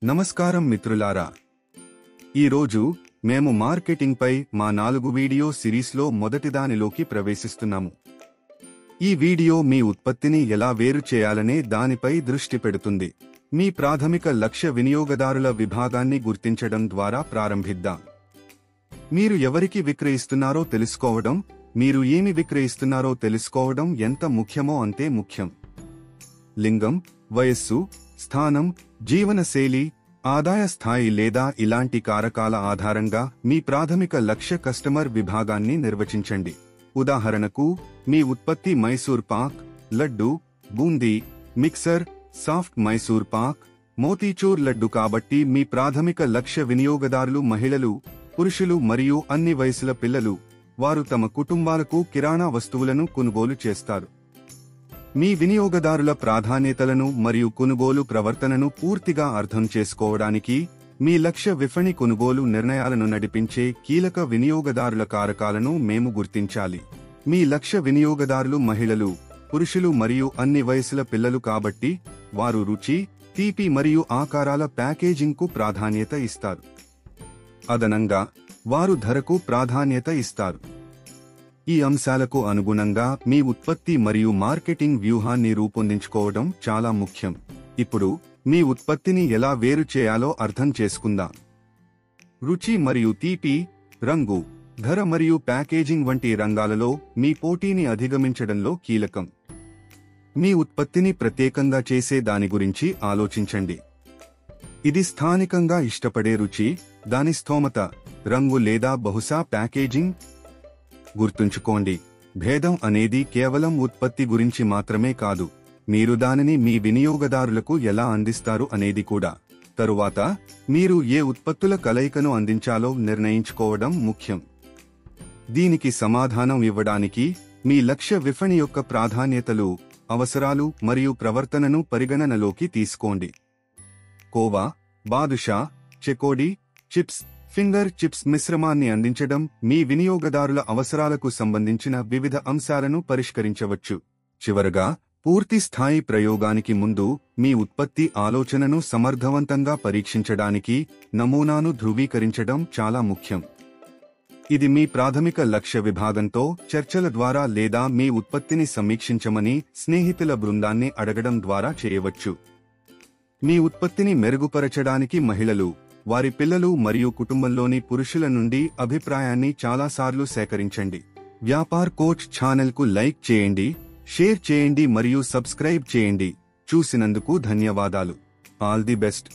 నమస్కారం మిత్రులారా, ఈరోజు మేము మార్కెటింగ్ పై మా 4 వీడియో సిరీస్లో మొదటిదానిలోకి ప్రవేశిస్తున్నాము. ఈ వీడియో మీ ఉత్పత్తిని ఎలా వేరు చేయాలనే దానిపై దృష్టి పెడుతుంది. మీ ప్రాథమిక లక్ష్య వినియోగదారుల విభాగాన్ని గుర్తించడం ద్వారా ప్రారంభిద్దాం. మీరు ఎవరికి విక్రయిస్తున్నారో తెలుసుకోవడం, మీరు ఏమి విక్రయిస్తున్నారో తెలుసుకోవడం ఎంత ముఖ్యమో అంతే ముఖ్యం. లింగం, వయస్సు, స్థానం, జీవనశైలి, ఆదాయ స్థాయి లేదా ఇలాంటి కారకాల ఆధారంగా మీ ప్రాథమిక లక్ష్య కస్టమర్ విభాగాన్ని నిర్వచించండి. ఉదాహరణకు, మీ ఉత్పత్తి మైసూర్ పాక్, లడ్డు, బూందీ, మిక్సర్, సాఫ్ట్ మైసూర్ పాక్, మోతీచూర్ లడ్డు కాబట్టి మీ ప్రాథమిక లక్ష్య వినియోగదారులు మహిళలు, పురుషులు మరియు అన్ని వయసుల పిల్లలు. వారు తమ కుటుంబాలకు కిరాణా వస్తువులను కొనుగోలు చేస్తారు. మీ వినియోగదారుల ప్రాధాన్యతలను మరియు కొనుగోలు ప్రవర్తనను పూర్తిగా అర్థం చేసుకోవడానికి మీ లక్ష్య విపణి కొనుగోలు నిర్ణయాలను నడిపించే కీలక వినియోగదారుల కారకాలను మేము గుర్తించాలి. మీ లక్ష్య వినియోగదారులు మహిళలు, పురుషులు మరియు అన్ని వయసుల పిల్లలు కాబట్టి వారు రుచి, తీపి మరియు ఆకారాల ప్యాకేజింగ్కు ప్రాధాన్యత ఇస్తారు. అదనంగా, వారు ధరకు ప్రాధాన్యత ఇస్తారు. ఈ అంశాలకు అనుగుణంగా మీ ఉత్పత్తి మరియు మార్కెటింగ్ వ్యూహాన్ని రూపొందించుకోవడం చాలా ముఖ్యం. ఇప్పుడు మీ ఉత్పత్తిని ఎలా వేరు చేయాలో అర్థం చేసుకుందాం. రుచి మరియు తీపి, రంగు, ధర మరియు ప్యాకేజింగ్ వంటి రంగాలలో మీ పోటీని అధిగమించడంలో కీలకం. మీ ఉత్పత్తిని ప్రత్యేకంగా చేసే దాని గురించి ఆలోచించండి. ఇది స్థానికంగా ఇష్టపడే రుచి, దాని స్థోమత, రంగు లేదా బహుశా ప్యాకేజింగ్. గుర్తుంచుకోండి, భేదం అనేది కేవలం ఉత్పత్తి గురించి మాత్రమే కాదు, మీరు దానిని మీ వినియోగదారులకు ఎలా అందిస్తారు అనేది కూడా. తరువాత, మీరు ఏ ఉత్పత్తుల కలయికను అందించాలో నిర్ణయించుకోవడం ముఖ్యం. దీనికి సమాధానం ఇవ్వడానికి మీ లక్ష్య విపణి యొక్క ప్రాధాన్యతలు, అవసరాలు మరియు ప్రవర్తనను పరిగణనలోకి తీసుకోండి. కోవా, బాదుషా, చెకోడీ, చిప్స్, ఫింగర్ చిప్స్ మిశ్రమాన్ని అందించడం మీ వినియోగదారుల అవసరాలకు సంబంధించిన వివిధ అంశాలను పరిష్కరించవచ్చు. చివరగా, పూర్తి స్థాయి ప్రయోగానికి ముందు మీ ఉత్పత్తి ఆలోచనను సమర్థవంతంగా పరీక్షించడానికి నమూనాను ధృవీకరించడం చాలా ముఖ్యం. ఇది మీ ప్రాథమిక లక్ష్య విభాగంతో చర్చల ద్వారా లేదా మీ ఉత్పత్తిని సమీక్షించమని స్నేహితుల బృందాన్ని అడగడం ద్వారా చేయవచ్చు. మీ ఉత్పత్తిని మెరుగుపరచడానికి మహిళలు, వారి పిల్లలు మరియు కుటుంబంలోని పురుషుల నుండి అభిప్రాయాన్ని చాలాసార్లు సేకరించండి. వ్యాపార్ కోచ్ ఛానల్కు లైక్ చేయండి, షేర్ చేయండి మరియు సబ్స్క్రైబ్ చేయండి. చూసినందుకు ధన్యవాదాలు. All the best.